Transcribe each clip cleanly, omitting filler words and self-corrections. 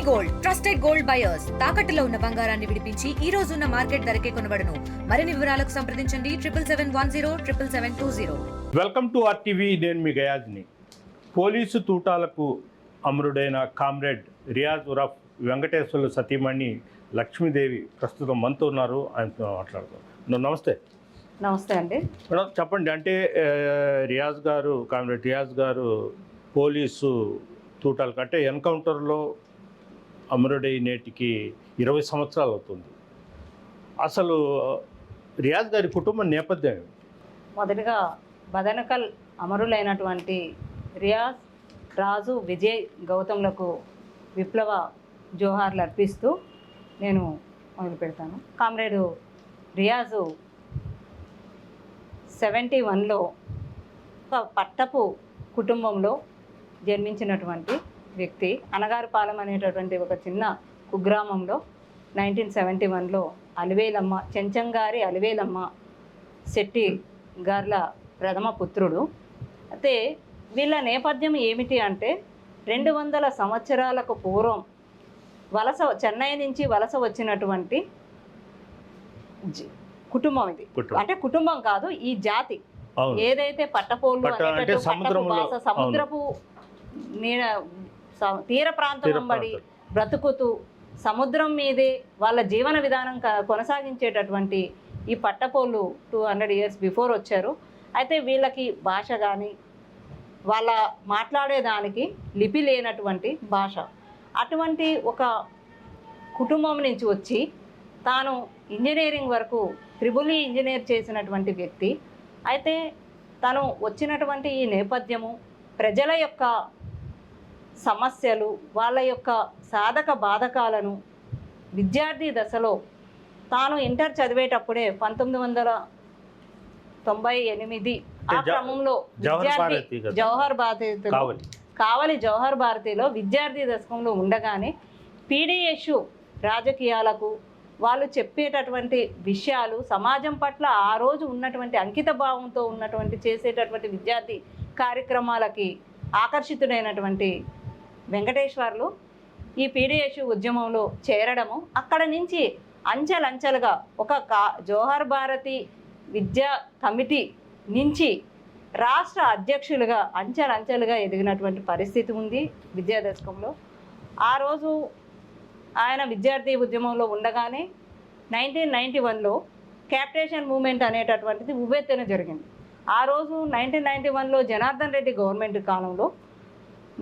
Gold trusted gold buyers తాకట్టులో ఉన్న బంగారాన్ని విడిపించి ఈ రోజు ఉన్న మార్కెట్ ధరకే కొనబడును. మరిన్ని వివరాలకు సంప్రదించండి 7771077720. Welcome to RTV. నేను మీ గయాజ్ని. పోలీసు తూటాలకు అమరుడైన కామ్రేడ్ రియాజ్ ఉరఫ్ వెంకటేశ్వర్లు సతీమణి లక్ష్మీదేవి ప్రస్తుతం మనతో ఉన్నారు. ఆయనతో మాట్లాడతాం. నమస్తే. నమస్తే అండి. మేడం చెప్పండి, అంటే కామ్రేడ్ రియాజ్ గారు పోలీసు తూటాలు కంటే ఎన్కౌంటర్లో అమరుడై నేటికి 20 సంవత్సరాలు అవుతుంది. అసలు రియాజ్ గారి కుటుంబ నేపథ్యం? మొదటిగా బదనకల్ అమరులైనటువంటి రియాజ్, రాజు, విజయ్, గౌతమ్లకు విప్లవ జోహార్లు అర్పిస్తూ నేను మొదలు పెడతాను. కామ్రేడు రియాజు 71లో ఒక పట్టపు కుటుంబంలో జన్మించినటువంటి వ్యక్తి. అనగారిపాలెం అనేటటువంటి ఒక చిన్న కుగ్రామంలో 1971లో అలివేలమ్మ, చెంచంగారి అలివేలమ్మ శెట్టి గార్ల ప్రథమ పుత్రుడు. అయితే వీళ్ళ నేపథ్యం ఏమిటి అంటే 200 సంవత్సరాలకు పూర్వం చెన్నై నుంచి వలస వచ్చినటువంటి కుటుంబం ఇది. అంటే కుటుంబం కాదు, ఈ జాతి ఏదైతే పట్టపోళ్ళు సముద్రపు తీర ప్రాంతం వెంబడి బ్రతుకుతూ సముద్రం మీదే వాళ్ళ జీవన విధానం కొనసాగించేటటువంటి ఈ పట్టపోళ్ళు 200 ఇయర్స్ బిఫోర్ వచ్చారు. అయితే వీళ్ళకి భాష కానీ వాళ్ళ మాట్లాడేదానికి లిపి లేనటువంటి భాష. అటువంటి ఒక కుటుంబం నుంచి వచ్చి తాను ఇంజనీరింగ్ వరకు త్రిబుల్ ఈ ఇంజనీర్ చేసినటువంటి వ్యక్తి. అయితే తను వచ్చినటువంటి ఈ నేపథ్యము, ప్రజల యొక్క సమస్యలు, వాళ్ళ యొక్క సాధక బాధకాలను విద్యార్థి దశలో తాను ఇంటర్ చదివేటప్పుడే 1998 ఆ క్రమంలో కావలి జవహర్ భారతిలో విద్యార్థి దశకంలో ఉండగానే పీడిఎస్ రాజకీయాలకు వాళ్ళు చెప్పేటటువంటి విషయాలు, సమాజం పట్ల ఆ రోజు ఉన్నటువంటి అంకిత భావంతో ఉన్నటువంటి చేసేటటువంటి విద్యార్థి కార్యక్రమాలకి ఆకర్షితుడైనటువంటి వెంకటేశ్వర్లు ఈ పీడిఎస్ ఉద్యమంలో చేరడము, అక్కడ నుంచి అంచెలంచెలుగా ఒక జవహర్ భారతి విద్యా కమిటీ నుంచి రాష్ట్ర అధ్యక్షులుగా అంచెలంచెలుగా ఎదిగినటువంటి పరిస్థితి ఉంది విద్యాదశకంలో. ఆ రోజు ఆయన విద్యార్థి ఉద్యమంలో ఉండగానే 1991లో క్యాపిటేషన్ మూమెంట్ అనేటటువంటిది ఉవ్వెత్తున జరిగింది. ఆ రోజు 1991లో జనార్దన్ రెడ్డి గవర్నమెంట్ కాలంలో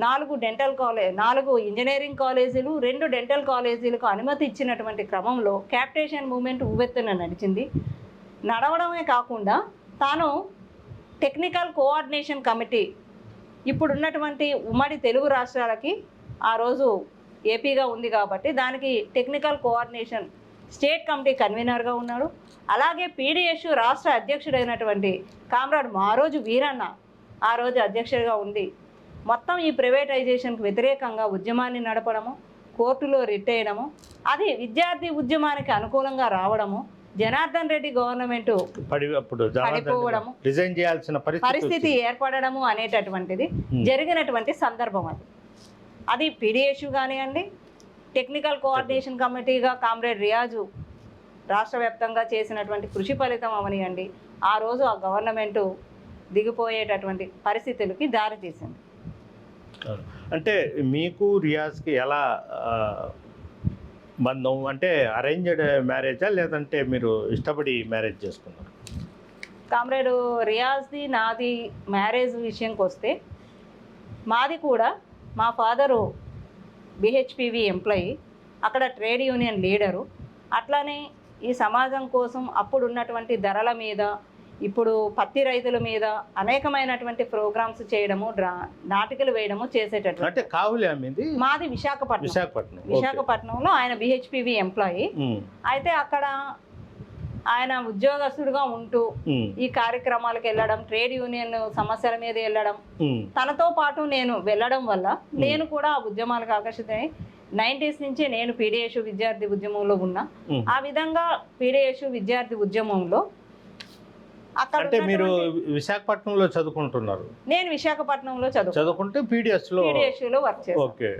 4 ఇంజనీరింగ్ కాలేజీలు, 2 డెంటల్ కాలేజీలకు అనుమతి ఇచ్చినటువంటి క్రమంలో క్యాపిటేషన్ మూమెంట్ ఉవ్వెత్తున నడిచింది. నడవడమే కాకుండా తాను టెక్నికల్ కోఆర్డినేషన్ కమిటీ, ఇప్పుడున్నటువంటి ఉమ్మడి తెలుగు రాష్ట్రాలకి ఆ రోజు ఏపీగా ఉంది కాబట్టి దానికి టెక్నికల్ కోఆర్డినేషన్ స్టేట్ కమిటీ కన్వీనర్గా ఉన్నాడు. అలాగే పీడిఎస్ రాష్ట్ర అధ్యక్షుడైనటువంటి కామ్రాడ్ మారోజు వీరన్న ఆ రోజు అధ్యక్షుడిగా ఉండి మొత్తం ఈ ప్రైవేటైజేషన్కి వ్యతిరేకంగా ఉద్యమాన్ని నడపడము, కోర్టులో రిట్ అయ్యడము, అది విద్యార్థి ఉద్యమానికి అనుకూలంగా రావడము, జనార్దన్ రెడ్డి గవర్నమెంట్ పడిపోవడము, రిజైన్ చేయాల్సిన పరిస్థితి ఏర్పడము అనేటటువంటిది జరిగినటువంటి సందర్భం. అది పీడిఎస్ కానివ్వండి, టెక్నికల్ కోఆర్డినేషన్ కమిటీగా కామ్రేడ్ రియాజు రాష్ట్ర వ్యాప్తంగా చేసినటువంటి కృషి ఫలితం అవనివ్వండి, ఆ రోజు ఆ గవర్నమెంటు దిగిపోయేటటువంటి పరిస్థితులకి దారి తీసింది. అంటే మీకు రియాజ్కి ఎలా బంధం? అంటే అరేంజ్డ్ మ్యారేజా లేదంటే మీరు ఇష్టపడి మ్యారేజ్ చేసుకున్నారు? కామ్రేడ్ రియాజ్ది నాది మ్యారేజ్ విషయంకి వస్తే, మాది కూడా మా ఫాదరు బిహెచ్పివి ఎంప్లాయీ, అక్కడ ట్రేడ్ యూనియన్ లీడరు. అట్లానే ఈ సమాజం కోసం అప్పుడు ఉన్నటువంటి ధరల మీద, ఇప్పుడు పత్తి రైతుల మీద అనేకమైనటువంటి ప్రోగ్రామ్స్ చేయడము, నాటికలు వేయడము చేసేటటువంటి. మాది విశాఖపట్నంలో ఆయన బిహెచ్పివి ఎంప్లాయీ. అయితే అక్కడ ఆయన ఉద్యోగస్తుడుగా ఉంటూ ఈ కార్యక్రమాలకు వెళ్ళడం, ట్రేడ్ యూనియన్ సమస్యల మీద వెళ్ళడం, తనతో పాటు నేను వెళ్ళడం వల్ల నేను కూడా ఆ ఉద్యమాలకు ఆకర్షితమై 90s నుంచే నేను పీడిఎస్ విద్యార్థి ఉద్యమంలో ఉన్నా. ఆ విధంగా పీడిఎస్ విద్యార్థి ఉద్యమంలో అక్కడ అంటే మీరు విశాఖపట్నంలో చదువుకుంటున్నారు, నేను విశాఖపట్నంలో చదువుకుంటే పీడిఎస్లో పీడిఎస్యూలో వర్క్ చేశాను. ఓకే.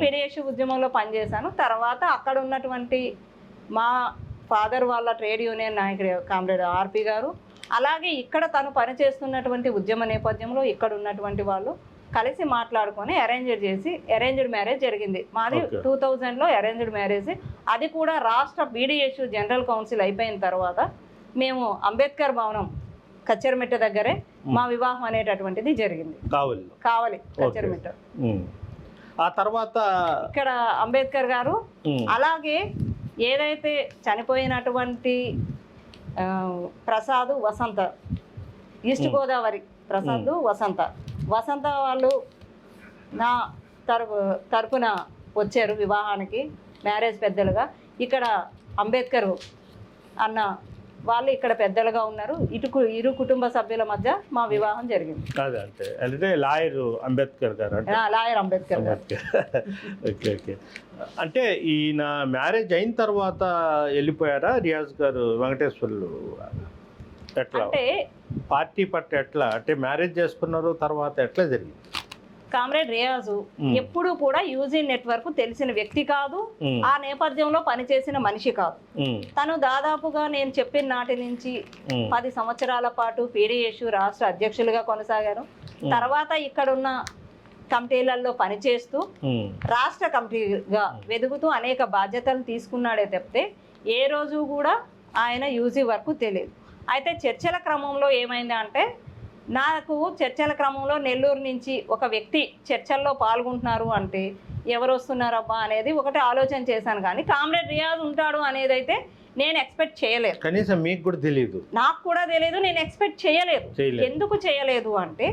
పీడిఎస్యూ ఉద్యమంలో పనిచేశాను. తర్వాత అక్కడ ఉన్నటువంటి మా ఫాదర్ వాళ్ళ ట్రేడ్ యూనియన్ నాయకుడు కామ్రేడ్ ఆర్పి గారు, అలాగే ఇక్కడ తను పనిచేస్తున్నటువంటి ఉద్యమ నేపథ్యంలో ఇక్కడ ఉన్నటువంటి వాళ్ళు కలిసి మాట్లాడుకొని అరేంజ్డ్ మ్యారేజ్ జరిగింది. మాది 2000లో అరేంజ్డ్ మ్యారేజ్. అది కూడా రాష్ట్ర బీడీఎస్యూ జనరల్ కౌన్సిల్ అయిపోయిన తర్వాత మేము అంబేద్కర్ భవనం కచ్చర్మిట్ట దగ్గరే మా వివాహం అనేటటువంటిది జరిగింది. కావలి కచ్చర్మిట్ట. ఆ తర్వాత ఇక్కడ అంబేద్కర్ గారు, అలాగే ఏదైతే చనిపోయినటువంటి ప్రసాద్ వసంత, ఈస్ట్ గోదావరి ప్రసాద్ వసంత వాళ్ళు నా తరపున వచ్చారు వివాహానికి మ్యారేజ్ పెద్దలుగా. ఇక్కడ అంబేద్కర్ అన్న వాళ్ళు ఇక్కడ పెద్దలుగా ఉన్నారు. ఇరు కుటుంబ సభ్యుల మధ్య మా వివాహం జరిగింది. అంటే లాయర్ అంబేద్కర్ గారు, లాయర్ అంబేద్కర్ గారు. ఓకే. అంటే ఈయన మ్యారేజ్ అయిన తర్వాత వెళ్ళిపోయారా రియాజ్ గారు వెంకటేశ్వర్లు? ఎట్లా అంటే పార్టీ పట్ల ఎట్లా, అంటే మ్యారేజ్ చేసుకున్నారు తర్వాత ఎట్లా జరిగింది? కామ్రేడ్ రియాజు ఎప్పుడు కూడా యూజీ నెట్వర్క్ తెలిసిన వ్యక్తి కాదు, ఆ నేపథ్యంలో పనిచేసిన మనిషి కాదు. తను దాదాపుగా నేను చెప్పిన నాటి నుంచి 10 సంవత్సరాల పాటు పీడీఎస్యూ రాష్ట్ర అధ్యక్షులుగా కొనసాగారు. తర్వాత ఇక్కడున్న కమిటీలలో పనిచేస్తూ రాష్ట్ర కమిటీగా వెదుగుతూ అనేక బాధ్యతలు తీసుకున్నాడే తప్పితే ఏ రోజు కూడా ఆయన యూజీ వరకు తెలియదు. అయితే చర్చల క్రమంలో ఏమైంది అంటే, నాకు చర్చల క్రమంలో నెల్లూరు నుంచి ఒక వ్యక్తి చర్చల్లో పాల్గొంటున్నారు అంటే ఎవరు వస్తున్నారబ్బా అనేది ఒకటి ఆలోచన చేశాను. కానీ కామ్రేడ్ రియాజ్ ఉంటాడు అనేది అయితే నేను ఎక్స్పెక్ట్ చేయలేదు. కనీసం మీకు కూడా తెలియదు, నాకు కూడా తెలియదు, నేను ఎక్స్పెక్ట్ చేయలేదు. ఎందుకు చేయలేదు అంటే,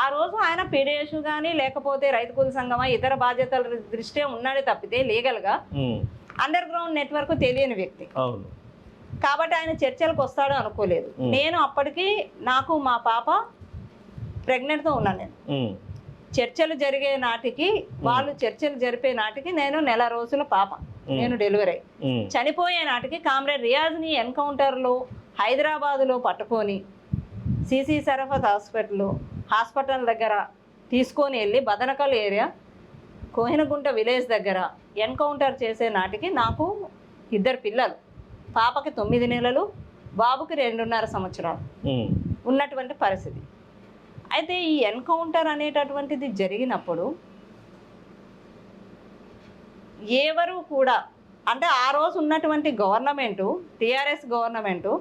ఆ రోజు ఆయన పీడీఎస్యూ కానీ లేకపోతే రైతు కూలి సంఘమా ఇతర బాధ్యతల దృష్ట్యా ఉన్నాడే తప్పితే లీగల్గా అండర్ గ్రౌండ్ నెట్వర్క్ తెలియని వ్యక్తి. అవును. కాబట్టి ఆయన చర్చలకు వస్తాడు అనుకోలేదు. నేను అప్పటికి నాకు మా పాప ప్రెగ్నెంట్తో ఉన్నాను. నేను చర్చలు జరిగే నాటికి, వాళ్ళు చర్చలు జరిపే నాటికి నేను 1 నెల రోజుల పాప, నేను డెలివరీ చనిపోయే నాటికి కామ్రేడ్ రియాజ్ని ఎన్కౌంటర్లో హైదరాబాదులో పట్టుకొని సిసి సరఫత్ హాస్పిటల్ దగ్గర తీసుకొని వెళ్ళి బదనకల్ ఏరియా కోహినగుంట విలేజ్ దగ్గర ఎన్కౌంటర్ చేసే నాటికి నాకు 2 పిల్లలు, పాపకి 9 నెలలు, బాబుకి 2.5 సంవత్సరాలు ఉన్నటువంటి పరిస్థితి. అయితే ఈ ఎన్కౌంటర్ అనేటటువంటిది జరిగినప్పుడు ఎవరు కూడా, అంటే ఆ రోజు ఉన్నటువంటి government, TRS government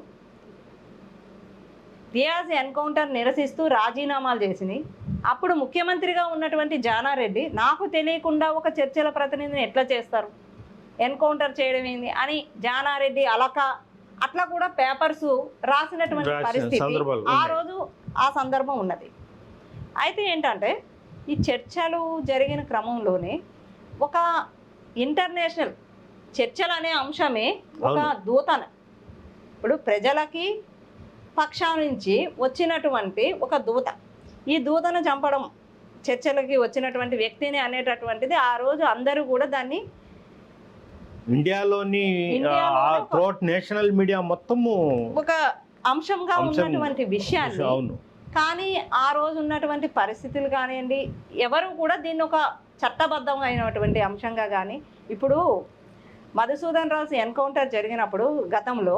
Riyaz encounter నిరసిస్తూ రాజీనామాలు చేసింది. అప్పుడు ముఖ్యమంత్రిగా ఉన్నటువంటి జానారెడ్డి నాకు తెలియకుండా ఒక చర్చల ప్రతినిధిని ఎట్లా చేస్తారు, ఎన్కౌంటర్ చేయడం ఏంది అని జానారెడ్డి అలక అట్లా కూడా పేపర్స్ రాసినటువంటి పరిస్థితి ఆ రోజు ఆ సందర్భం ఉన్నది. అయితే ఏంటంటే ఈ చర్చలు జరిగిన క్రమంలోనే ఒక ఇంటర్నేషనల్ చర్చలు అనే అంశమే ఒక దూతన, ఇప్పుడు ప్రజలకి పక్షాల నుంచి వచ్చినటువంటి ఒక దూత, ఈ దూతను చంపడం, చర్చలకి వచ్చినటువంటి వ్యక్తిని అనేటటువంటిది ఆ రోజు అందరూ కూడా దాన్ని ఇండియాలోని నేషనల్ మీడియా మొత్తము ఒక అంశంగా ఉన్నటువంటి విషయాన్ని. అవును. కానీ ఆ రోజు ఉన్నటువంటి పరిస్థితులు కానివ్వండి, ఎవరు కూడా దీన్ని ఒక చట్టబద్ధమైనటువంటి అంశంగా కానీ, ఇప్పుడు మధుసూదన్ రాజు ఎన్కౌంటర్ జరిగినప్పుడు గతంలో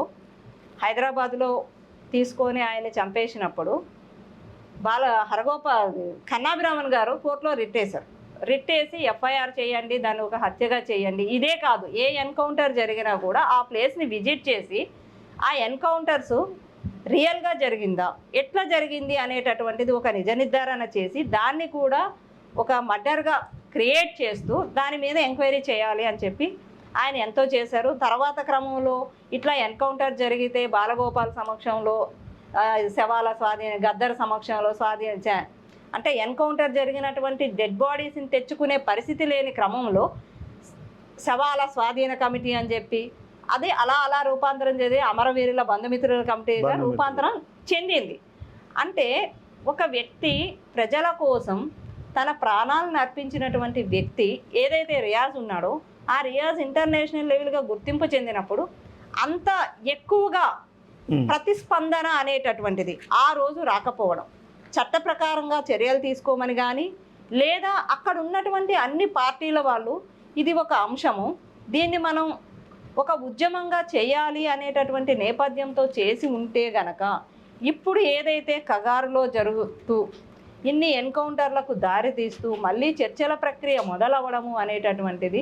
హైదరాబాద్లో తీసుకొని ఆయన్ని చంపేసినప్పుడు కన్నాభిరామన్ గారు కోర్టులో రిట్టేసి ఎఫ్ఐఆర్ చేయండి, దాన్ని ఒక హత్యగా చేయండి. ఇదే కాదు, ఏ ఎన్కౌంటర్ జరిగినా కూడా ఆ ప్లేస్ని విజిట్ చేసి ఆ ఎన్కౌంటర్స్ రియల్గా జరిగిందా, ఎట్లా జరిగింది అనేటటువంటిది ఒక నిజ నిర్ధారణ చేసి దాన్ని కూడా ఒక మర్డర్గా క్రియేట్ చేస్తూ దాని మీద ఎంక్వైరీ చేయాలి అని చెప్పి ఆయన ఎంతో చేశారు. తర్వాత క్రమంలో ఇట్లా ఎన్కౌంటర్ జరిగితే బాలగోపాల్ సమక్షంలో శవాల స్వాధీన, గద్దర్ సమక్షంలో అంటే ఎన్కౌంటర్ జరిగినటువంటి డెడ్ బాడీస్ని తెచ్చుకునే పరిస్థితి లేని క్రమంలో శవాల స్వాధీన కమిటీ అని చెప్పి అది అలా రూపాంతరం చేసి అమరవీరుల బంధుమిత్రుల కమిటీగా రూపాంతరం చెందింది. అంటే ఒక వ్యక్తి ప్రజల కోసం తన ప్రాణాలను అర్పించినటువంటి వ్యక్తి ఏదైతే రియాజ్ ఉన్నాడో ఆ రియాజ్ ఇంటర్నేషనల్ లెవెల్గా గుర్తింపు చెందినప్పుడు అంత ఎక్కువగా ప్రతిస్పందన అనేటటువంటిది ఆ రోజు రాకపోవడం, చట్ట ప్రకారంగా చర్యలు తీసుకోమని కానీ, లేదా అక్కడ ఉన్నటువంటి అన్ని పార్టీల వాళ్ళు ఇది ఒక అంశము, దీన్ని మనం ఒక ఉద్యమంగా చేయాలి అనేటటువంటి నేపథ్యంతో చేసి ఉంటే గనక ఇప్పుడు ఏదైతే కగారులో జరుగుతూ ఇన్ని ఎన్కౌంటర్లకు దారి తీస్తూ మళ్ళీ చర్చల ప్రక్రియ మొదలవ్వడము అనేటటువంటిది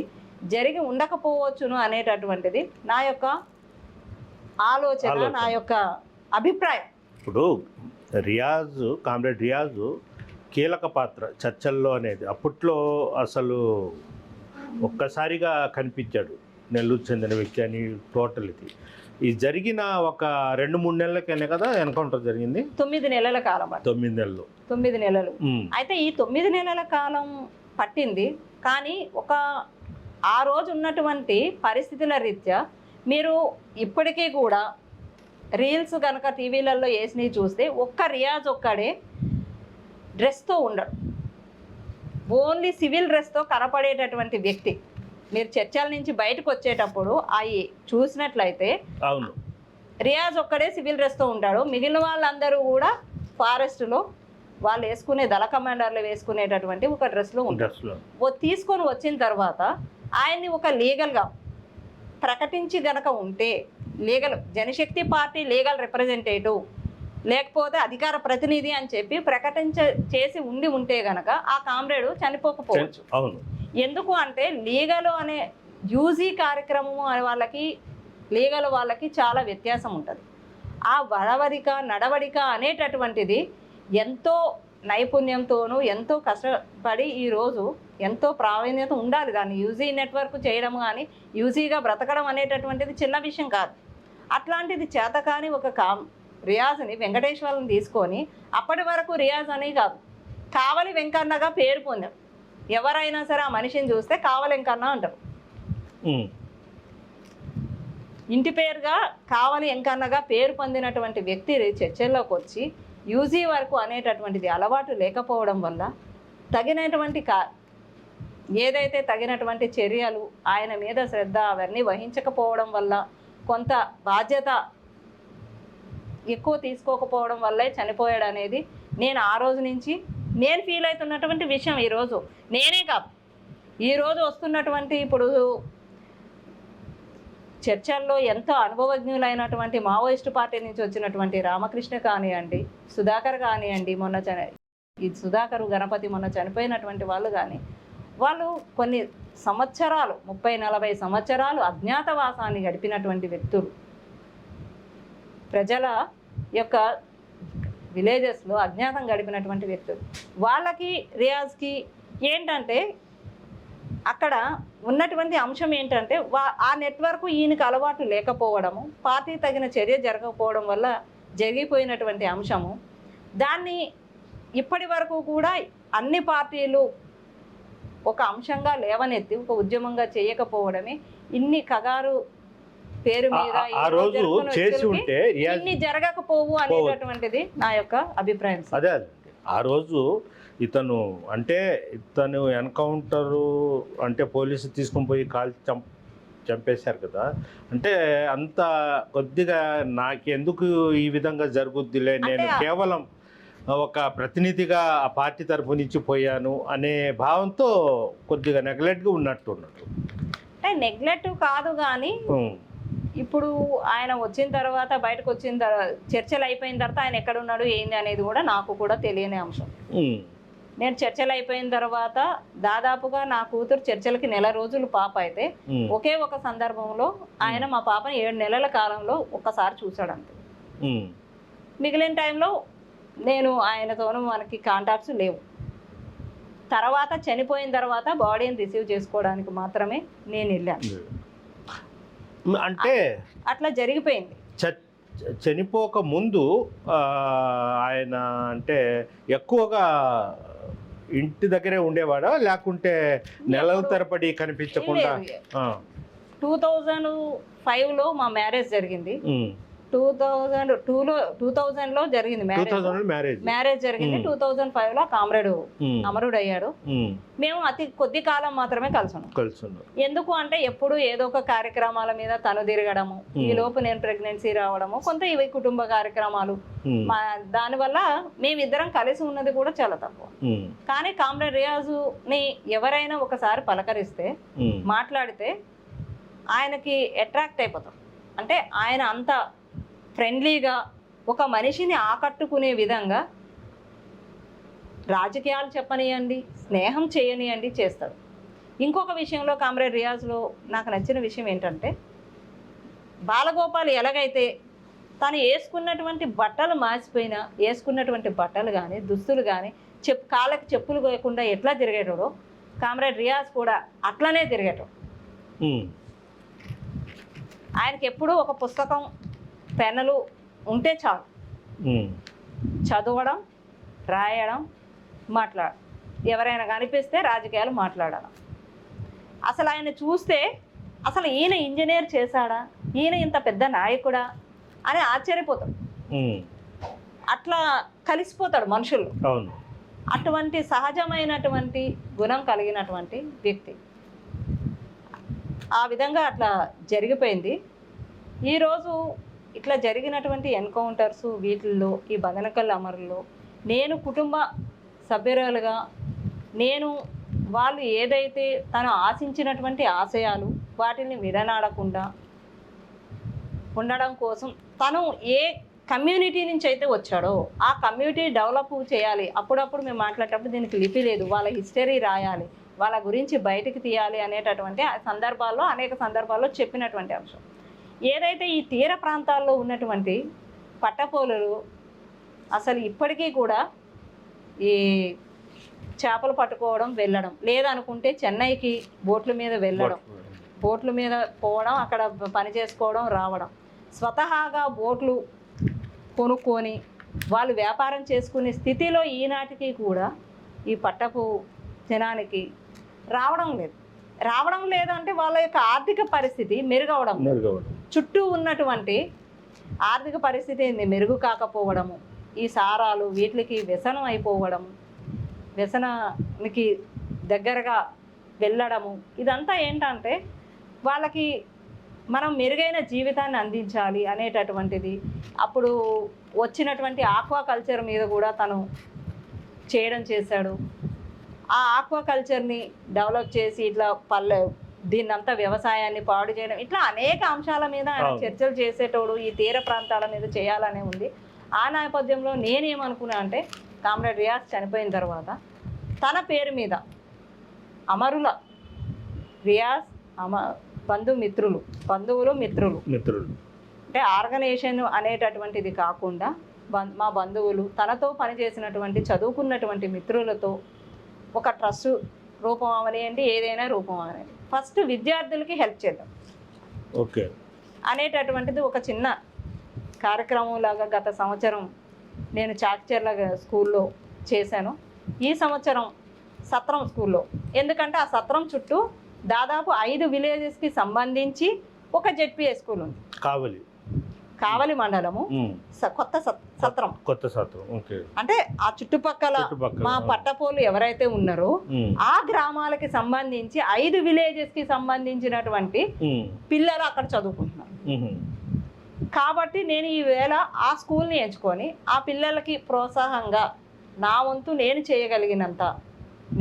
జరిగి ఉండకపోవచ్చును అనేటటువంటిది నా యొక్క ఆలోచన, నా యొక్క అభిప్రాయం. ఇప్పుడు కామ్రేడ్ రియాజ్ కీలక పాత్ర చర్చల్లో అనేది అప్పట్లో అసలు ఒక్కసారిగా కనిపించాడు, నెల్లూరు చెందిన వ్యక్తి అని. టోటల్ ఇది జరిగిన ఒక 2-3 నెలలకైనా కదా ఎన్కౌంటర్ జరిగింది. 9 నెలల కాలం. 9 నెలలు. 9 నెలలు. అయితే ఈ 9 నెలల కాలం పట్టింది. కానీ ఆ రోజు ఉన్నటువంటి పరిస్థితుల రీత్యా మీరు ఇప్పటికీ కూడా రీల్స్ కనుక టీవీలలో వేసినవి చూస్తే ఒక్క రియాజ్ ఒక్కడే డ్రెస్తో ఉండడు, ఓన్లీ సివిల్ డ్రెస్తో కనపడేటటువంటి వ్యక్తి. మీరు చర్చల నుంచి బయటకు వచ్చేటప్పుడు అవి చూసినట్లయితే అవును, రియాజ్ ఒక్కడే సివిల్ డ్రెస్తో ఉంటాడు. మిగిలిన వాళ్ళందరూ కూడా ఫారెస్ట్లో వాళ్ళు వేసుకునే దళ కమాండర్లు వేసుకునేటటువంటి ఒక డ్రెస్లో ఉంటారు. తీసుకొని వచ్చిన తర్వాత ఆయన్ని ఒక లీగల్గా ప్రకటించి గనక ఉంటే, లీగల్ జనశక్తి పార్టీ లీగల్ రిప్రజెంటేటివ్ లేకపోతే అధికార ప్రతినిధి అని చెప్పి చేసి ఉంటే గనక ఆ కామ్రేడు చనిపోకపోవచ్చు. అవును. ఎందుకు అంటే లీగల్ అనే యూజీ కార్యక్రమం వాళ్ళకి లీగల్ వాళ్ళకి చాలా వ్యత్యాసం ఉంటుంది. ఆ నడవడిక అనేటటువంటిది ఎంతో నైపుణ్యంతోనూ ఎంతో కష్టపడి ఈరోజు ఎంతో ప్రావీణ్యత ఉండాలి. దాన్ని యూజీ నెట్వర్క్ చేయడం కానీ యూజీగా బ్రతకడం అనేటటువంటిది చిన్న విషయం కాదు. అట్లాంటిది చేతకాని ఒక రియాజ్ని వెంకటేశ్వరుని తీసుకొని అప్పటి వరకు రియాజ్ అని కాదు, కావలి వెంకన్నగా పేరు పొందాం. ఎవరైనా సరే ఆ మనిషిని చూస్తే కావలి వెంకన్న అంటారు. ఇంటి పేరుగా కావలి వెంకన్నగా పేరు పొందినటువంటి వ్యక్తి చర్చల్లోకి వచ్చి యూజీ వరకు అనేటటువంటిది అలవాటు లేకపోవడం వల్ల ఏదైతే తగినటువంటి చర్యలు ఆయన మీద శ్రద్ధ అవన్నీ వహించకపోవడం వల్ల, కొంత బాధ్యత ఎక్కువ తీసుకోకపోవడం వల్లే చనిపోయాడు అనేది నేను ఆ రోజు నుంచి నేను ఫీల్ అవుతున్నటువంటి విషయం. ఈరోజు నేనే కాదు, ఈరోజు వస్తున్నటువంటి ఇప్పుడు చర్చల్లో ఎంతో అనుభవజ్ఞులైనటువంటి మావోయిస్టు పార్టీ నుంచి వచ్చినటువంటి రామకృష్ణ కానివ్వండి, సుధాకర్ కానివ్వండి, సుధాకర్ గణపతి మొన్న చనిపోయినటువంటి వాళ్ళు కానీ, వాళ్ళు కొన్ని సంవత్సరాలు 30-40 సంవత్సరాలు అజ్ఞాతవాసాన్ని గడిపినటువంటి వ్యక్తులు. ప్రజల యొక్క విలేజెస్లో అజ్ఞాతం గడిపినటువంటి వ్యక్తులు. వాళ్ళకి రియాజ్కి ఏంటంటే అక్కడ ఉన్నటువంటి అంశం ఏంటంటే ఆ నెట్వర్క్ ఈయనకి అలవాటు లేకపోవడము, పార్టీ తగిన చర్య జరగకపోవడం వల్ల జరిగిపోయినటువంటి అంశము. దాన్ని ఇప్పటి వరకు కూడా అన్ని పార్టీలు ఒక అంశంగా లేవనెత్తి ఒక ఉద్యమంగా చేయకపోవడమే ఇన్ని కగారు పేరు మీద ఇన్ని జరగకపోవు అనేటటువంటిది నా యొక్క అభిప్రాయం. అదే ఆ రోజు ఇతను ఎన్కౌంటరు అంటే పోలీసు తీసుకొని పోయి కాల్చి చంపేశారు కదా, అంటే అంత కొద్దిగా నాకెందుకు ఈ విధంగా జరుగుద్దిలే, నేను కేవలం ఒక ప్రతినిధిగా ఆ పార్టీ తరఫు నుంచి పోయాను అనే భావంతో కొద్దిగా నెగ్లెక్ట్గా ఉన్నట్టున్నాడు. నెగ్లెక్ట్ కాదు కానీ ఇప్పుడు ఆయన వచ్చిన తర్వాత బయటకు వచ్చిన తర్వాత చర్చలు అయిపోయిన తర్వాత ఆయన ఎక్కడున్నాడు ఏంది అనేది కూడా నాకు కూడా తెలియని అంశం. నేను చర్చలు అయిపోయిన తర్వాత దాదాపుగా నా కూతురు చర్చలకి 1 రోజులు పాప అయితే ఒకే ఒక సందర్భంలో ఆయన మా పాపని 7 నెలల కాలంలో ఒక్కసారి చూశాడు అంతే. మిగిలిన టైంలో నేను ఆయనతోనూ మనకి కాంటాక్ట్స్ లేవు. తర్వాత చనిపోయిన తర్వాత బాడీని రిసీవ్ చేసుకోవడానికి మాత్రమే నేను వెళ్ళాను. అంటే అట్లా జరిగిపోయింది. చనిపోక ముందు ఆయన అంటే ఎక్కువగా ఇంటి దగ్గరే ఉండేవాడా లేకుంటే నెలల తరబడి కనిపించకుండా? 2005లో మా మ్యారేజ్ జరిగింది. 2000లో జరిగింది మ్యారేజ్. 2000 మ్యారేజ్. మ్యారేజ్ జరిగింది. 2005లో కామ్రేడు అమరుడు అయ్యాడు. ఉమ్. మేము అతి కొద్ది కాలం మాత్రమే కలుసున్నాం. కలుసున్నారు. ఎందుకు అంటే ఎప్పుడు ఏదో ఒక కార్యక్రమాల మీద తను తిరగడము, ఈ లోపు నేను ప్రెగ్నెన్సీ రావడము, కొంత ఇవి కుటుంబ కార్యక్రమాలు, దానివల్ల మేమిద్దరం కలిసి ఉన్నది కూడా చాలా తక్కువ. కానీ కామ్రేడ్ రియాజుని ఎవరైనా ఒకసారి పలకరిస్తే, మాట్లాడితే ఆయనకి అట్రాక్ట్ అయిపోతాం. అంటే ఆయన అంత ఫ్రెండ్లీగా ఒక మనిషిని ఆకట్టుకునే విధంగా రాజకీయాలు చెప్పనియండి, స్నేహం చేయనియండి, చేస్తాడు. ఇంకొక విషయంలో కామ్రేడ్ రియాజ్లో నాకు నచ్చిన విషయం ఏంటంటే, బాలగోపాల్ ఎలాగైతే తను వేసుకున్నటువంటి బట్టలు మార్చిపోయినా, వేసుకున్నటువంటి బట్టలు కానీ దుస్తులు కానీ కాళ్ళకి చెప్పులు లేకుండా ఎట్లా తిరిగేటాడో కామ్రేడ్ రియాజ్ కూడా అట్లనే తిరిగేటాడు. ఆయనకి ఎప్పుడూ ఒక పుస్తకం, పెన్నులు ఉంటే చాలు. చదవడం, రాయడం, మాట్లాడడం, ఎవరైనా కనిపిస్తే రాజకీయాలు మాట్లాడడం. అసలు ఆయన చూస్తే అసలు ఈయన ఇంజనీర్ చేశాడా, ఈయన ఇంత పెద్ద నాయకుడా అని ఆశ్చర్యపోతాడు. అట్లా కలిసిపోతాడు మనుషులు. అటువంటి సహజమైనటువంటి గుణం కలిగినటువంటి వ్యక్తి. ఆ విధంగా అట్లా జరిగిపోయింది. ఈరోజు ఇట్లా జరిగినటువంటి ఎన్కౌంటర్స్ వీటిల్లో, ఈ బదనకల్ అమరుల్లో నేను కుటుంబ సభ్యురాలుగా నేను వాళ్ళు ఏదైతే తను ఆశించినటువంటి ఆశయాలు వాటిని విడనాడకుండా ఉండడం కోసం తను ఏ కమ్యూనిటీ నుంచి అయితే వచ్చాడో ఆ కమ్యూనిటీ డెవలప్ చేయాలి. అప్పుడప్పుడు మేము మాట్లాడేటప్పుడు దీనికి లిపి లేదు, వాళ్ళ హిస్టరీ రాయాలి, వాళ్ళ గురించి బయటికి తీయాలి అనేటటువంటి సందర్భాల్లో, అనేక సందర్భాల్లో చెప్పినటువంటి అంశం. ఏదైతే ఈ తీర ప్రాంతాల్లో ఉన్నటువంటి పట్టపోలులు అసలు ఇప్పటికీ కూడా ఈ చేపలు పట్టుకోవడం, వెళ్ళడం, లేదనుకుంటే చెన్నైకి బోట్ల మీద వెళ్ళడం, బోట్ల మీద పోవడం, అక్కడ పని చేసుకోవడం, రావడం, స్వతహాగా బోట్లు కొనుక్కొని వాళ్ళు వ్యాపారం చేసుకునే స్థితిలో ఈనాటికి కూడా ఈ పట్టపు జనానికి రావడం లేదంటే వాళ్ళ యొక్క ఆర్థిక పరిస్థితి మెరుగవడం, చుట్టూ ఉన్నటువంటి ఆర్థిక పరిస్థితి మెరుగు కాకపోవడము, ఈ సారాలు వీటికి వ్యసనం అయిపోవడము, వ్యసనానికి దగ్గరగా వెళ్ళడము, ఇదంతా ఏంటంటే వాళ్ళకి మనం మెరుగైన జీవితాన్ని అందించాలి అనేటటువంటిది. అప్పుడు వచ్చినటువంటి ఆక్వా కల్చర్ మీద కూడా తను చేశాడు. ఆ ఆక్వా కల్చర్ని డెవలప్ చేసి ఇట్లా దీన్నంతా వ్యవసాయాన్ని పాడు చేయడం, ఇట్లా అనేక అంశాల మీద ఆయన చర్చలు చేసేటోడు. ఈ తీర ప్రాంతాల మీద చేయాలనే ఉంది. ఆ నేపథ్యంలో నేనేమనుకున్నా అంటే, కామ్రేడ్ రియాజ్ చనిపోయిన తర్వాత తన పేరు మీద అమరుల రియాజ్ బంధువులు మిత్రులు అంటే ఆర్గనైజేషన్ అనేటటువంటిది కాకుండా మా బంధువులు, తనతో పనిచేసినటువంటి చదువుకున్నటువంటి మిత్రులతో ఒక ట్రస్ట్ రూపం అవనియండి, ఏదైనా రూపం అవనియండి, ఫస్ట్ విద్యార్థులకి హెల్ప్ చేద్దాం అనేటటువంటిది ఒక చిన్న కార్యక్రమం లాగా గత సంవత్సరం నేను చాక్చర్ల స్కూల్లో చేశాను. ఈ సంవత్సరం సత్రం స్కూల్లో, ఎందుకంటే ఆ సత్రం చుట్టూ దాదాపు 5 విలేజెస్కి సంబంధించి ఒక జెడ్పీఏ స్కూల్ ఉంది. కావలి మండలము, కొత్త సత్రం. అంటే ఆ చుట్టుపక్కల మా పట్టపోలు ఎవరైతే ఉన్నారో ఆ గ్రామాలకి సంబంధించి 5 విలేజెస్కి సంబంధించినటువంటి పిల్లలు అక్కడ చదువుకుంటున్నారు. కాబట్టి నేను ఈవేళ ఆ స్కూల్ని ఎంచుకొని ఆ పిల్లలకి ప్రోత్సాహంగా నా వంతు నేను చేయగలిగినంత,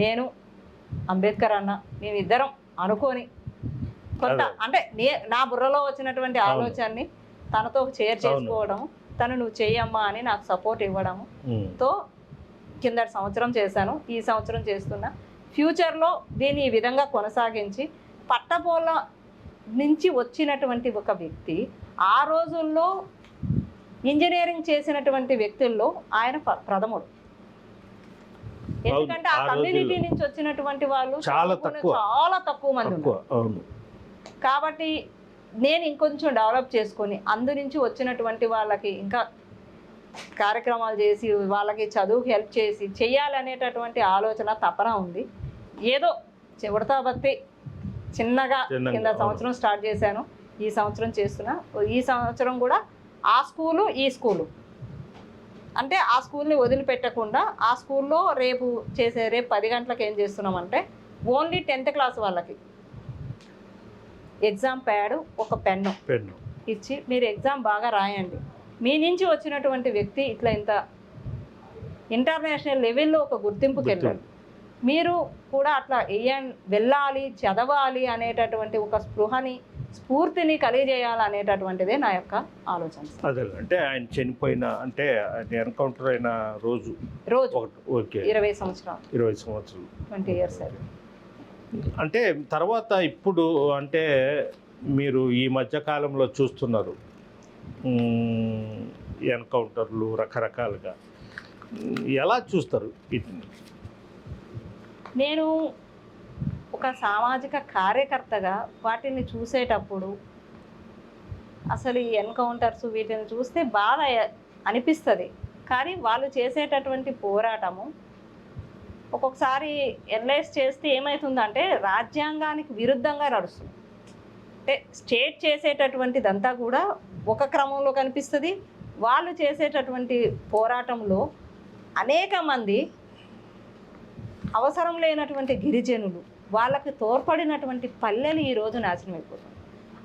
నేను అంబేద్కర్ అన్న మేమిద్దరం అనుకొని కొంత అంటే నా బుర్రలో వచ్చినటువంటి ఆలోచనని తనతో షేర్ చేసుకోవడం, తను నువ్వు చేయమ్మా అని నాకు సపోర్ట్ ఇవ్వడము తో కిందటి సంవత్సరం చేశాను, ఈ సంవత్సరం చేస్తున్నా. ఫ్యూచర్లో దీన్ని ఈ విధంగా కొనసాగించి పట్టపోల నుంచి వచ్చినటువంటి ఒక వ్యక్తి ఆ రోజుల్లో ఇంజనీరింగ్ చేసినటువంటి వ్యక్తుల్లో ఆయన ప్రథముడు. ఎందుకంటే ఆ కమ్యూనిటీ నుంచి వచ్చినటువంటి వాళ్ళు చాలా తక్కువ మంది ఉన్నారు. కాబట్టి నేను ఇంకొంచెం డెవలప్ చేసుకొని అందు నుంచి వచ్చినటువంటి వాళ్ళకి ఇంకా కార్యక్రమాలు చేసి వాళ్ళకి చదువుకి హెల్ప్ చేసి చెయ్యాలనేటటువంటి ఆలోచన తపన ఉంది. ఏదో ఉడతా భక్తి చిన్నగా కింద సంవత్సరం స్టార్ట్ చేశాను, ఈ సంవత్సరం చేస్తున్నా. ఈ సంవత్సరం కూడా ఆ స్కూలు ఈ స్కూలు అంటే ఆ స్కూల్ని వదిలిపెట్టకుండా ఆ స్కూల్లో రేపు 10 గంటలకు ఏం చేస్తున్నామంటే ఓన్లీ 10th క్లాస్ వాళ్ళకి ఎగ్జామ్ ప్యాడ్ ఒక పెన్ను ఇచ్చి మీరు ఎగ్జామ్ బాగా రాయండి, మీ నుంచి వచ్చినటువంటి వ్యక్తి ఇట్లా ఇంత ఇంటర్నేషనల్ లెవెల్లో ఒక గుర్తింపుకి వెళ్ళాలి, మీరు కూడా అట్లా వెళ్ళాలి చదవాలి అనేటటువంటి ఒక స్ఫూర్తిని కలిగజేయాలి అనేటటువంటిదే నా యొక్క ఆలోచన. అదే అంటే ఆయన చనిపోయిన అంటే ఆయన ఎన్కౌంటర్ అయిన రోజు ఓకే 20 సంవత్సరాలు 20 years అంటే తర్వాత ఇప్పుడు అంటే మీరు ఈ మధ్య కాలంలో చూస్తున్నారు ఎన్కౌంటర్లు రకరకాలుగా, ఎలా చూస్తారు వీటిని? నేను ఒక సామాజిక కార్యకర్తగా వాటిని చూసేటప్పుడు అసలు ఈ ఎన్కౌంటర్స్ వీటిని చూస్తే బాధ అనిపిస్తుంది. కానీ వాళ్ళు చేసేటటువంటి పోరాటము ఒక్కొక్కసారి ఎనలైజ్ చేస్తే ఏమవుతుందంటే రాజ్యాంగానికి విరుద్ధంగా నడుస్తుంది. అంటే స్టేట్ చేసేటటువంటిదంతా కూడా ఒక క్రమంలో కనిపిస్తుంది, వాళ్ళు చేసేటటువంటి పోరాటంలో అనేక మంది అవసరం లేనటువంటి గిరిజనులు వాళ్ళకి తోడ్పడినటువంటి పల్లెలు ఈరోజు నాశనం అయిపోతుంది.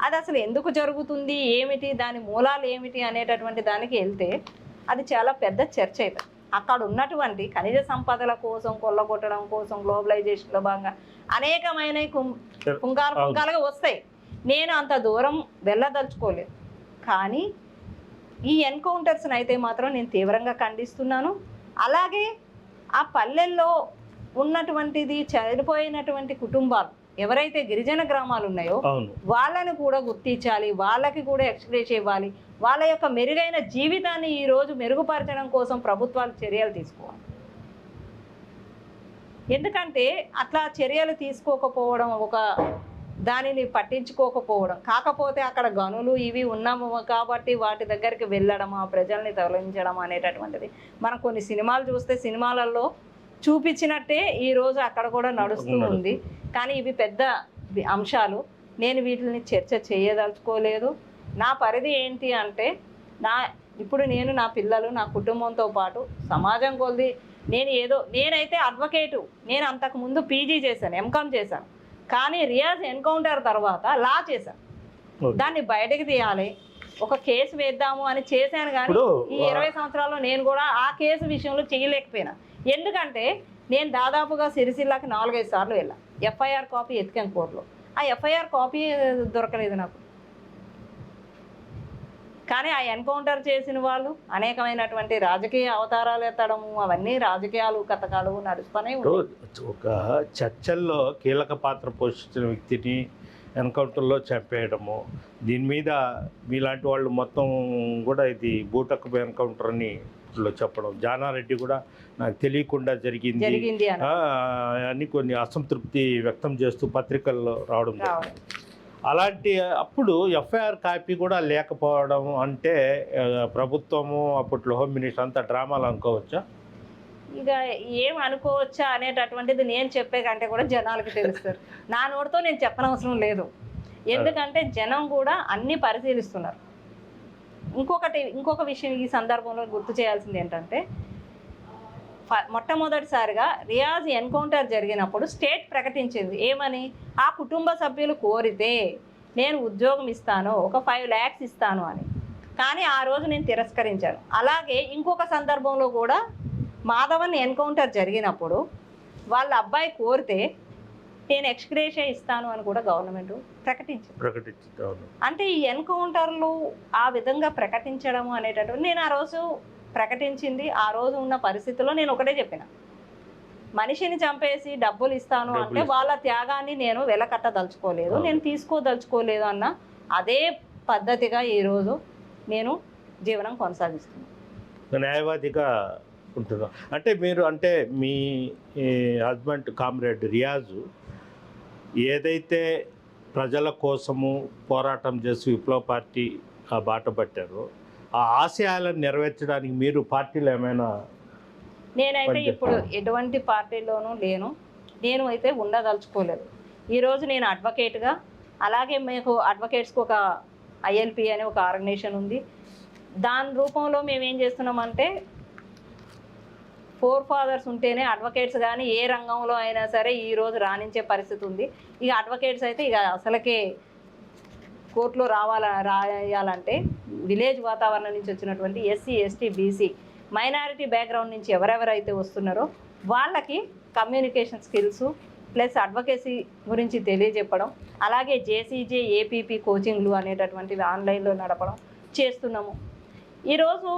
అది అసలు ఎందుకు జరుగుతుంది, ఏమిటి, దాని మూలాలు ఏమిటి అనేటటువంటి దానికి వెళ్తే అది చాలా పెద్ద చర్చ అవుతుంది. అక్కడ ఉన్నటువంటి ఖనిజ సంపదల కోసం కొల్లగొట్టడం కోసం గ్లోబలైజేషన్లో భాగంగా అనేకమైన పుంగాలుగా వస్తాయి. నేను అంత దూరం వెళ్ళదలుచుకోలేదు, కానీ ఈ ఎన్కౌంటర్స్ని అయితే మాత్రం నేను తీవ్రంగా ఖండిస్తున్నాను. అలాగే ఆ పల్లెల్లో ఉన్నటువంటిది చనిపోయినటువంటి కుటుంబాలు ఎవరైతే గిరిజన గ్రామాలు ఉన్నాయో వాళ్ళని కూడా గుర్తించాలి, వాళ్ళకి కూడా ఎక్స్‌గ్రేష్ ఇవ్వాలి, వాళ్ళ యొక్క మెరుగైన జీవితాన్ని ఈరోజు మెరుగుపరచడం కోసం ప్రభుత్వాలు చర్యలు తీసుకోవాలి. ఎందుకంటే అట్లా చర్యలు తీసుకోకపోవడం, ఒక దానిని పట్టించుకోకపోవడం, కాకపోతే అక్కడ గనులు ఇవి ఉన్నాము కాబట్టి వాటి దగ్గరికి వెళ్ళడం, ఆ ప్రజల్ని తొలగించడం అనేటటువంటిది మనం కొన్ని సినిమాలు చూస్తే సినిమాలలో చూపించినట్టే ఈరోజు అక్కడ కూడా నడుస్తూ ఉంది. కానీ ఇవి పెద్ద అంశాలు, నేను వీటిని చర్చ చేయదలుచుకోలేదు. నా పరిధి ఏంటి అంటే ఇప్పుడు నేను నా పిల్లలు నా కుటుంబంతో పాటు సమాజం కొద్ది నేనైతే అడ్వకేటు, నేను అంతకుముందు పీజీ చేశాను, ఎంకామ్ చేశాను, కానీ రియాజ్ ఎన్కౌంటర్ తర్వాత లా చేశాను. దాన్ని బయటకు తీయాలి, ఒక కేసు వేద్దాము అని చేశాను. కానీ ఈ 20 సంవత్సరాల్లో నేను కూడా ఆ కేసు విషయంలో చేయలేకపోయినా. ఎందుకంటే నేను దాదాపుగా సిరిసిల్లకి 4-5 సార్లు వెళ్ళాను, ఎఫ్ఐఆర్ కాపీ ఎతికాను కోర్టులో, ఆ ఎఫ్ఐఆర్ కాపీ దొరకలేదు నాకు. కానీ ఆ ఎన్కౌంటర్ చేసిన వాళ్ళు అనేకమైనటువంటి రాజకీయ అవతారాలు ఎత్తడము, అవన్నీ రాజకీయాలు కథకాలు నడుస్తూనే ఉంటాయి. ఒక చర్చల్లో కీలక పాత్ర పోషించిన వ్యక్తిని ఎన్కౌంటర్లో చంపేయడము, దీని మీద మీలాంటి వాళ్ళు మొత్తం కూడా ఇది బూటకపు ఎన్కౌంటర్ అని చెప్పడం, జానారెడ్డి కూడా నాకు తెలియకుండా జరిగింది అని కొన్ని అసంతృప్తి వ్యక్తం చేస్తూ పత్రికల్లో రావడం జరిగింది. అలాంటి అప్పుడు ఎఫ్ఐఆర్ కాపీ కూడా లేకపోవడం అంటే ప్రభుత్వము అప్పట్లో హోమ్ మినిస్టర్ అంతా డ్రామాలు అనుకోవచ్చా? ఇక ఏం అనుకోవచ్చా అనేటటువంటిది నేను చెప్పే కంటే కూడా జనాలకి తెలుస్తారు. నా నోటితో నేను చెప్పనవసరం లేదు, ఎందుకంటే జనం కూడా అన్నీ పరిశీలిస్తున్నారు. ఇంకొక విషయం ఈ సందర్భంలో గుర్తు చేయాల్సింది ఏంటంటే, మొట్టమొదటిసారిగా రియాజ్ ఎన్కౌంటర్ జరిగినప్పుడు స్టేట్ ప్రకటించింది ఏమని, ఆ కుటుంబ సభ్యులు కోరితే నేను ఉద్యోగం ఇస్తాను, ఒక 5 lakhs ఇస్తాను అని. కానీ ఆ రోజు నేను తిరస్కరించాను. అలాగే ఇంకొక సందర్భంలో కూడా మాధవన్ ఎన్కౌంటర్ జరిగినప్పుడు వాళ్ళ అబ్బాయి కోరితే నేను ఎక్స్‌గ్రేషియా ఇస్తాను అని కూడా గవర్నమెంట్ ప్రకటించింది. అంటే ఈ ఎన్కౌంటర్లు ఆ విధంగా ప్రకటించడం అనేటటువంటి, నేను ఆ రోజు ప్రకటించింది ఆ రోజు ఉన్న పరిస్థితుల్లో నేను ఒకటే చెప్పిన, మనిషిని చంపేసి డబ్బులు ఇస్తాను అంటే వాళ్ళ త్యాగాన్ని నేను వెలకట్టదలుచుకోలేదు, నేను తీసుకోదలుచుకోలేదు అన్న అదే పద్ధతిగా ఈరోజు నేను జీవనం కొనసాగిస్తున్నాను. న్యాయవాదిగా ఉంటున్నా అంటే మీరు అంటే మీ హస్బెండ్ కామ్రేడ్ రియాజు ఏదైతే ప్రజల కోసము పోరాటం చేసి విప్లవ పార్టీ ఆ బాట పట్టారో ఆ ఆశయాలను నెరవేర్చడానికి మీరు పార్టీలో ఏమైనా? నేనైతే ఇప్పుడు ఎటువంటి పార్టీలోనూ లేను, నేను అయితే ఉండదలుచుకోలేదు. ఈరోజు నేను అడ్వకేట్గా, అలాగే మీకు అడ్వకేట్స్కి ఒక ILP అనే ఒక ఆర్గనైజేషన్ ఉంది, దాని రూపంలో మేము ఏం చేస్తున్నామంటే ఫోర్ ఫాదర్స్ ఉంటేనే అడ్వకేట్స్ కానీ ఏ రంగంలో అయినా సరే ఈరోజు రాణించే పరిస్థితి ఉంది. ఇక అడ్వకేట్స్ అయితే ఇక అసలుకే కోర్టులో రాయాలంటే విలేజ్ వాతావరణం నుంచి వచ్చినటువంటి SC ST BC minority background నుంచి ఎవరెవరైతే వస్తున్నారో వాళ్ళకి కమ్యూనికేషన్ స్కిల్స్ ప్లస్ అడ్వకేసీ గురించి తెలియజెప్పడం, అలాగే జేసీజే ఏపీపీ కోచింగ్లు అనేటటువంటివి ఆన్లైన్లో నడపడం చేస్తున్నాము. ఈరోజు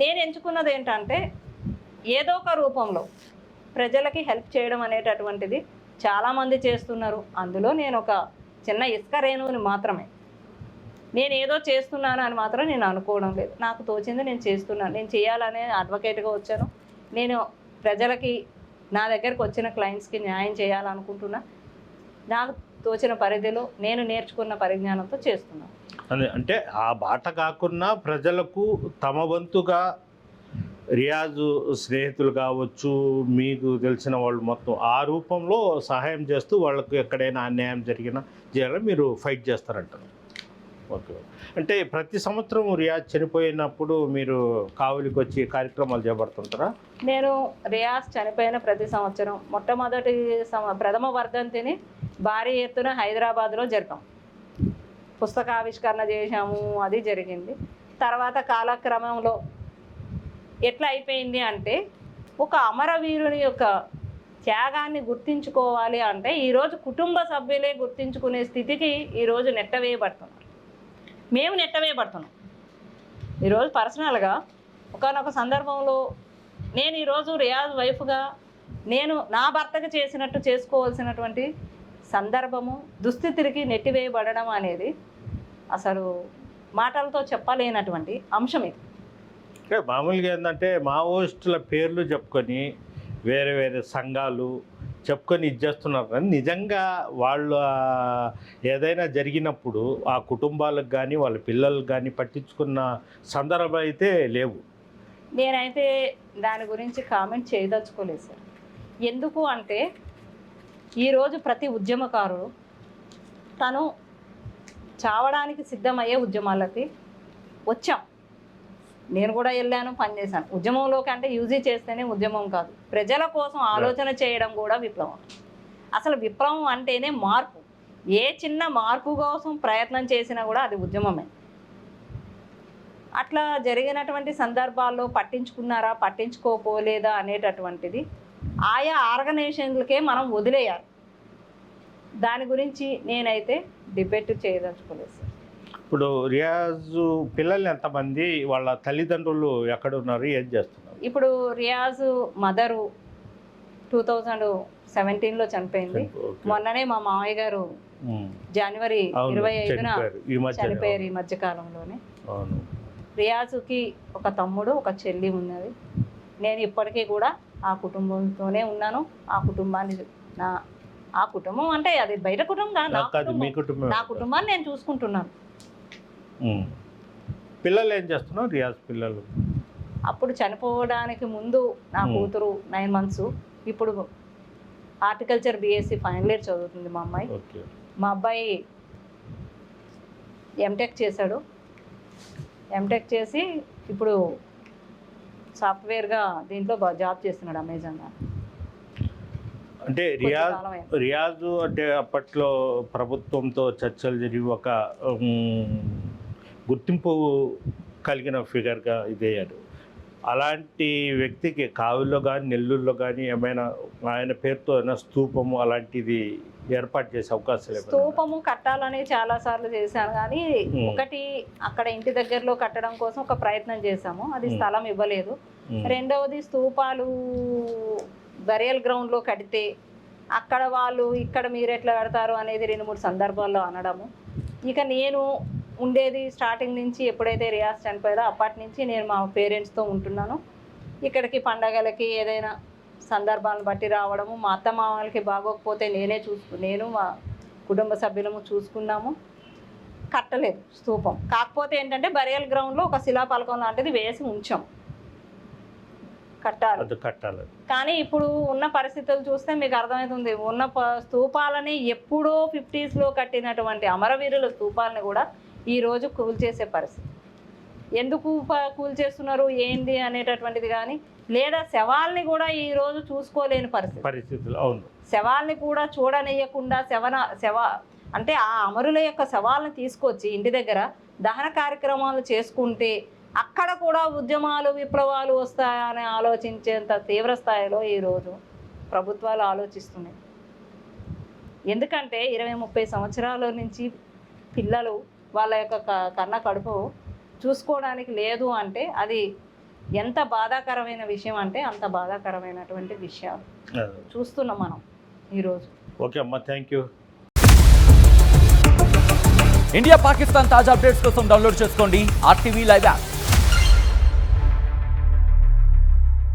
నేను ఎంచుకున్నది ఏంటంటే ఏదో ఒక రూపంలో ప్రజలకి హెల్ప్ చేయడం అనేటటువంటిది చాలామంది చేస్తున్నారు. అందులో నేను ఒక చిన్న ఇసుక రేణువుని మాత్రమే. నేను ఏదో చేస్తున్నాను అని మాత్రం నేను అనుకోవడం లేదు. నాకు తోచింది నేను చేస్తున్నాను. నేను చేయాలనే అడ్వకేట్గా వచ్చాను. నేను ప్రజలకి నా దగ్గరకు వచ్చిన క్లయింట్స్కి న్యాయం చేయాలనుకుంటున్నా. నాకు తోచిన పరిధిలో నేను నేర్చుకున్న పరిజ్ఞానంతో చేస్తున్నాను. అంటే ఆ బాట కాకుండా ప్రజలకు తమ వంతుగా రియాజు స్నేహితులు కావచ్చు, మీకు తెలిసిన వాళ్ళు మొత్తం ఆ రూపంలో సహాయం చేస్తూ వాళ్ళకు ఎక్కడైనా అన్యాయం జరిగినా చేయాలని మీరు ఫైట్ చేస్తారంటారు. ఓకే. అంటే ప్రతి సంవత్సరం రియాజ్ చనిపోయినప్పుడు మీరు కావలికి వచ్చి కార్యక్రమాలు చేపడుతుంటారా? నేను రియాజ్ చనిపోయిన ప్రతి సంవత్సరం మొట్టమొదటి ప్రథమ వర్ధంతిని భారీ ఎత్తున హైదరాబాద్లో జరిపాం. పుస్తకావిష్కరణ చేశాము, అది జరిగింది. తర్వాత కాలక్రమంలో ఎట్లా అయిపోయింది అంటే ఒక అమరవీరుని యొక్క త్యాగాన్ని గుర్తించుకోవాలి అంటే ఈరోజు కుటుంబ సభ్యులే గుర్తించుకునే స్థితికి ఈరోజు నెట్టవేయబడుతున్నారు. మేము నెట్టవేయబడుతున్నాం. ఈరోజు పర్సనల్గా ఒకానొక సందర్భంలో నేను ఈరోజు రియాజ్ వైఫ్గా నేను నా భర్తకి చేసినట్టు చేసుకోవాల్సినటువంటి సందర్భము దుస్థితికి నెట్టివేయబడడం అనేది అసలు మాటలతో చెప్పలేనటువంటి అంశం ఇది. అంటే మామూలుగా ఏంటంటే మావోయిస్టుల పేర్లు చెప్పుకొని వేరే వేరే సంఘాలు చెప్పుకొని ఇచ్చేస్తున్నారు, కానీ నిజంగా వాళ్ళ ఏదైనా జరిగినప్పుడు ఆ కుటుంబాలకు కానీ వాళ్ళ పిల్లలకు కానీ పట్టించుకున్న సందర్భం అయితే లేవు. నేనైతే దాని గురించి కామెంట్ చేయదలుచుకోలేదు సార్. ఎందుకు అంటే ఈరోజు ప్రతి ఉద్యమకారుడు తను చావడానికి సిద్ధమయ్యే ఉద్యమాలకి వచ్చాం. నేను కూడా వెళ్ళాను, పనిచేశాను. ఉద్యమంలోకి అంటే యూజీ చేస్తేనే ఉద్యమం కాదు, ప్రజల కోసం ఆలోచన చేయడం కూడా విప్లవం. అసలు విప్లవం అంటేనే మార్పు. ఏ చిన్న మార్పు కోసం ప్రయత్నం చేసినా కూడా అది ఉద్యమమే. అట్లా జరిగినటువంటి సందర్భాల్లో పట్టించుకున్నారా పట్టించుకోపోలేదా అనేటటువంటిది ఆయా ఆర్గనైజేషన్లకే మనం వదిలేయాలి. దాని గురించి నేనైతే డిబేట్ చేయదలుచుకోలేదు సార్. ఇప్పుడు రియాజు పిల్లలు ఎంతమంది, వాళ్ళ తల్లిదండ్రులు ఎక్కడ ఉన్నారు, ఏం చేస్తున్నారు? ఇప్పుడు రియాజు మదరు 2017లో చనిపోయింది. మొన్ననే మా మామయ్య గారు జనవరి 25న చనిపోయారు ఈ మధ్యకాలంలోనే. రియాజుకి ఒక తమ్ముడు ఒక చెల్లి ఉన్నది. నేను ఇప్పటికీ కూడా ఆ కుటుంబంతోనే ఉన్నాను. ఆ కుటుంబాన్ని ఆ కుటుంబం అంటే అది బయట కుటుంబం కాదు, నా కుటుంబాన్ని నేను చూసుకుంటున్నాను. పిల్లలు ఏం చేస్తున్నారు రియాజ్ పిల్లలు? అప్పుడు చనిపోవడానికి ముందు నా కూతురు 9 months. ఇప్పుడు హార్టికల్చర్ BSc ఫైనల్ ఇయర్ చదువుతుంది మా అమ్మాయి. మా అబ్బాయి ఎంటెక్ చేశాడు. ఎంటెక్ చేసి ఇప్పుడు సాఫ్ట్వేర్గా దీంట్లో జాబ్ చేస్తున్నాడు అమెజాన్లో. అంటే రియాజు అంటే అప్పట్లో ప్రభుత్వంతో చర్చలు జరిగి ఒక గుర్తింపు కలిగిన ఫిగర్గా ఇదయ్యాడు. అలాంటి వ్యక్తికి కావుల్లో కానీ నెల్లూరులో కానీ ఏమైనా ఆయన పేరుతో ఏమైనా స్తూపము అలాంటిది ఏర్పాటు చేసే అవకాశం లేదు? స్తూపము కట్టాలని చాలాసార్లు చేశాను, కానీ ఒకటి అక్కడ ఇంటి దగ్గరలో కట్టడం కోసం ఒక ప్రయత్నం చేశాము, అది స్థలం ఇవ్వలేదు. రెండవది స్తూపాలు బరియల్ గ్రౌండ్లో కడితే అక్కడ వాళ్ళు ఇక్కడ మీరు ఎట్లా కడతారు అనేది 2-3 సందర్భాల్లో అనడము. ఇక నేను ఉండేది స్టార్టింగ్ నుంచి ఎప్పుడైతే రియాజ్ చనిపోయారో అప్పటి నుంచి నేను మా పేరెంట్స్తో ఉంటున్నాను. ఇక్కడికి పండగలకి ఏదైనా సందర్భాలను బట్టి రావడము, మా అత్త మామలకి బాగోకపోతే నేను మా కుటుంబ సభ్యులము చూసుకున్నాము. కట్టలేదు స్తూపం. కాకపోతే ఏంటంటే బరియల్ గ్రౌండ్లో ఒక శిలాపలకం లాంటిది వేసి ఉంచాం, కట్టాలి. కానీ ఇప్పుడు ఉన్న పరిస్థితులు చూస్తే మీకు అర్థమవుతుంది. ఉన్న స్తూపాలని ఎప్పుడో 50s లో కట్టినటువంటి అమరవీరుల స్తూపాలని కూడా ఈరోజు కూల్చేసే పరిస్థితి. ఎందుకు కూల్చేస్తున్నారు ఏంది అనేటటువంటిది కానీ, లేదా శవాల్ని కూడా ఈరోజు చూసుకోలేని పరిస్థితులు. అవును, శవాల్ని కూడా చూడనియకుండా అంటే ఆ అమరుల యొక్క శవాలను తీసుకొచ్చి ఇంటి దగ్గర దహన కార్యక్రమాలు చేసుకుంటే అక్కడ కూడా ఉద్యమాలు విప్లవాలు వస్తాయని ఆలోచించేంత తీవ్ర స్థాయిలో ఈరోజు ప్రభుత్వాలు ఆలోచిస్తున్నాయి. ఎందుకంటే 20-30 సంవత్సరాల నుంచి పిల్లలు వాళ్ళ యొక్క కన్న కడుపు చూసుకోవడానికి లేదు అంటే అది ఎంత బాధాకరమైన విషయం అంటే అంత బాధాకరమైనటువంటి విషయాలు చూస్తున్నాం మనం ఈరోజు. ఓకే అమ్మా, థ్యాంక్ యూ. ఇండియా పాకిస్తాన్ తాజా అప్డేట్స్ కోసం డౌన్లోడ్ చేసుకోండి RTV లైవ్ యాప్.